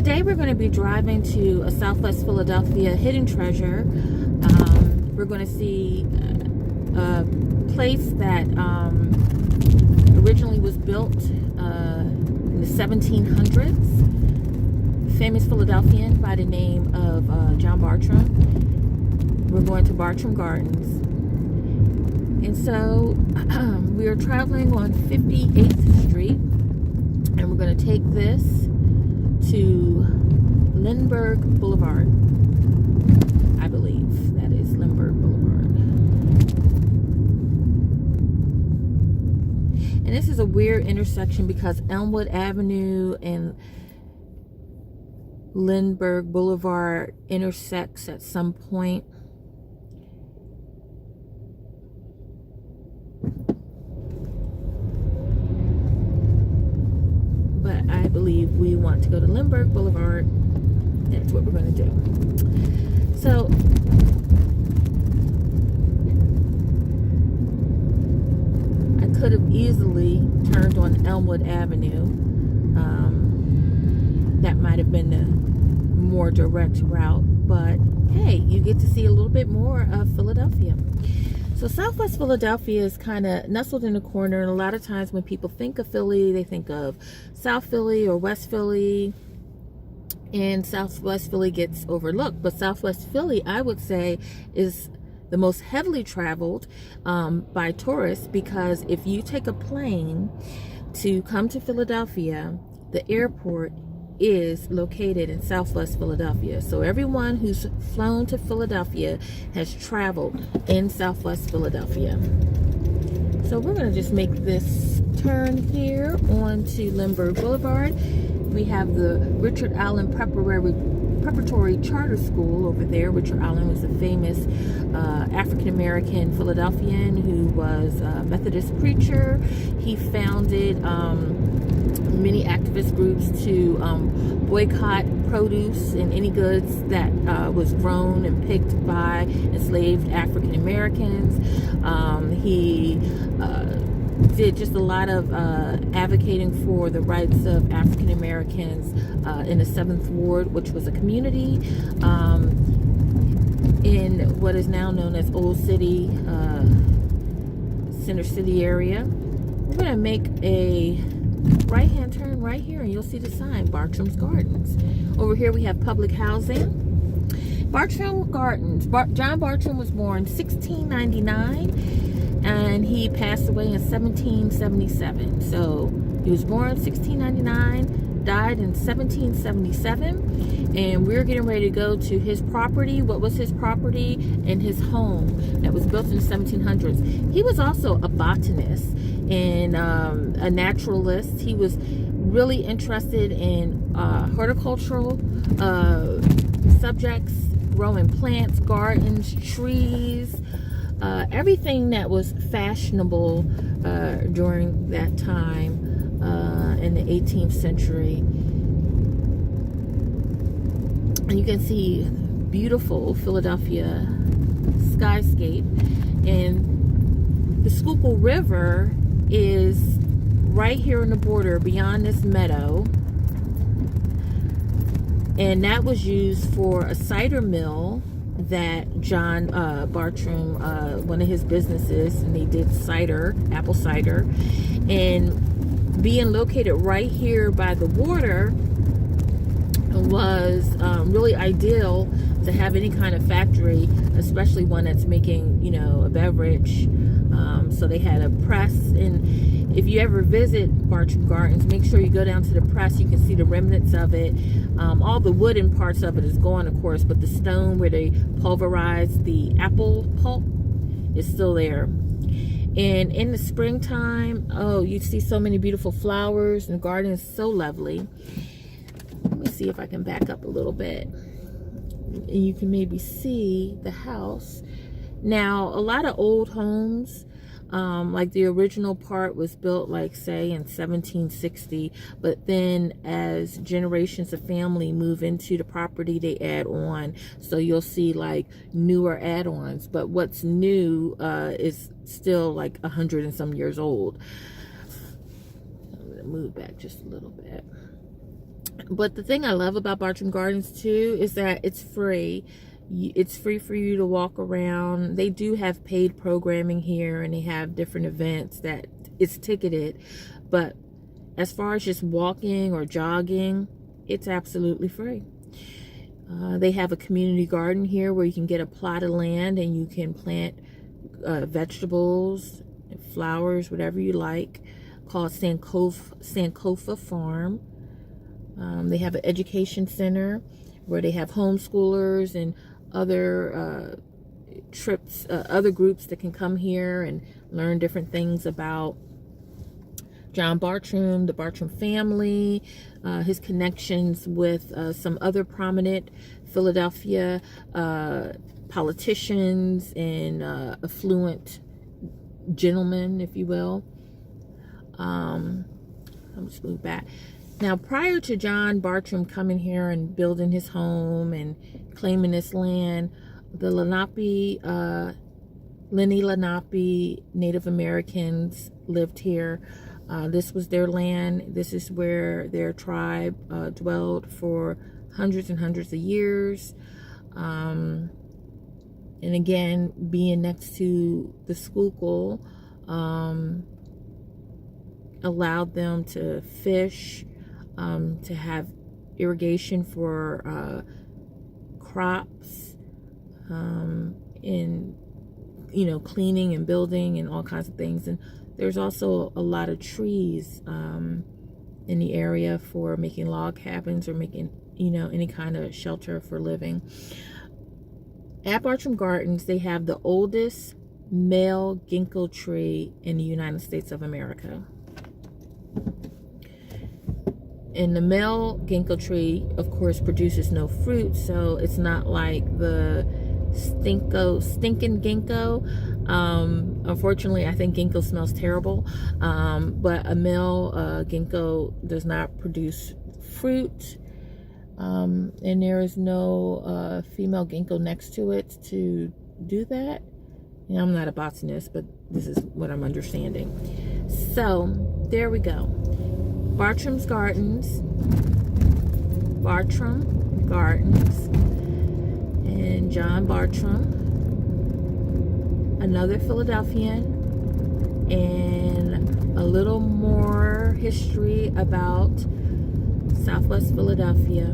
Today we're going to be driving to a Southwest Philadelphia hidden treasure. We're going to see a place that originally was built in the 1700s. Famous Philadelphian by the name of John Bartram. We're going to Bartram Gardens. And so we are traveling on 58th Street, and we're going to take this to Lindbergh Boulevard. I believe that is Lindbergh Boulevard. And this is a weird intersection because Elmwood Avenue and Lindbergh Boulevard intersects at some point. But I believe we want to go to Lindbergh Boulevard. That's what we're going to do. So, I could have easily turned on Elmwood Avenue. That might have been the more direct route. But, hey, you get to see a little bit more of Philadelphia. So Southwest Philadelphia is kind of nestled in a corner, and a lot of times when people think of Philly, they think of South Philly or West Philly, and Southwest Philly gets overlooked. But Southwest Philly, I would say, is the most heavily traveled by tourists, because if you take a plane to come to Philadelphia, the airport is located in Southwest Philadelphia. So everyone who's flown to Philadelphia has traveled in Southwest Philadelphia. So we're going to just make this turn here onto Lindbergh Boulevard. We have the Richard Allen Preparatory Charter School over there. Richard Allen was a famous African-American Philadelphian who was a Methodist preacher. He founded many activist groups to boycott produce and any goods that was grown and picked by enslaved African Americans. He did just a lot of advocating for the rights of African Americans in the 7th Ward, which was a community in what is now known as Old City, Center City area. We're going to make a right-hand turn right here, and you'll see the sign, Bartram's Gardens. Over here we have public housing. Bartram Gardens. John Bartram was born 1699, and he passed away in 1777. So he was born 1699, died in 1777, and we're getting ready to go to his property. What was his property? And his home that was built in the 1700s. He was also a botanist and a naturalist. He was really interested in horticultural subjects, growing plants, gardens, trees, everything that was fashionable during that time in the 18th century. And you can see beautiful Philadelphia skyscape. And the Schuylkill River is right here on the border beyond this meadow, and that was used for a cider mill that John Bartram, one of his businesses, and they did cider, apple cider. And being located right here by the water was really ideal to have any kind of factory, especially one that's making, a beverage. So they had a press, and if you ever visit Bartram Gardens, make sure you go down to the press. You can see the remnants of it. All the wooden parts of it is gone, of course, but the stone where they pulverized the apple pulp is still there. And in the springtime, you see so many beautiful flowers, and the garden is so lovely. Let me see if I can back up a little bit, and you can maybe see the house. Now, a lot of old homes, like the original part was built, like, say, in 1760, but then as generations of family move into the property, they add on. So you'll see like newer add-ons, but what's new is still like 100 and some years old. I'm gonna move back just a little bit. But the thing I love about Bartram Gardens too is that it's free. It's free for you to walk around. They do have paid programming here, and they have different events that it's ticketed. But as far as just walking or jogging, it's absolutely free. They have a community garden here where you can get a plot of land and you can plant vegetables, flowers, whatever you like, called Sankofa Farm. They have an education center where they have homeschoolers and other trips, other groups that can come here and learn different things about John Bartram, the Bartram family, his connections with some other prominent Philadelphia politicians and affluent gentlemen, if you will. I'm just move back. Now, prior to John Bartram coming here and building his home and claiming this land, the Lenni Lenape Native Americans lived here. This was their land. This is where their tribe dwelled for hundreds and hundreds of years. And again, being next to the Schuylkill allowed them to fish, to have irrigation for crops, in cleaning and building and all kinds of things. And there's also a lot of trees in the area for making log cabins or making any kind of shelter for living. At Bartram Gardens, they have the oldest male ginkgo tree in the United States of America. And the male ginkgo tree, of course, produces no fruit, so it's not like the stinking ginkgo. Unfortunately, I think ginkgo smells terrible, but a male ginkgo does not produce fruit, and there is no female ginkgo next to it to do that. I'm not a botanist, but this is what I'm understanding. So there we go. Bartram Gardens, and John Bartram, another Philadelphian, and a little more history about Southwest Philadelphia.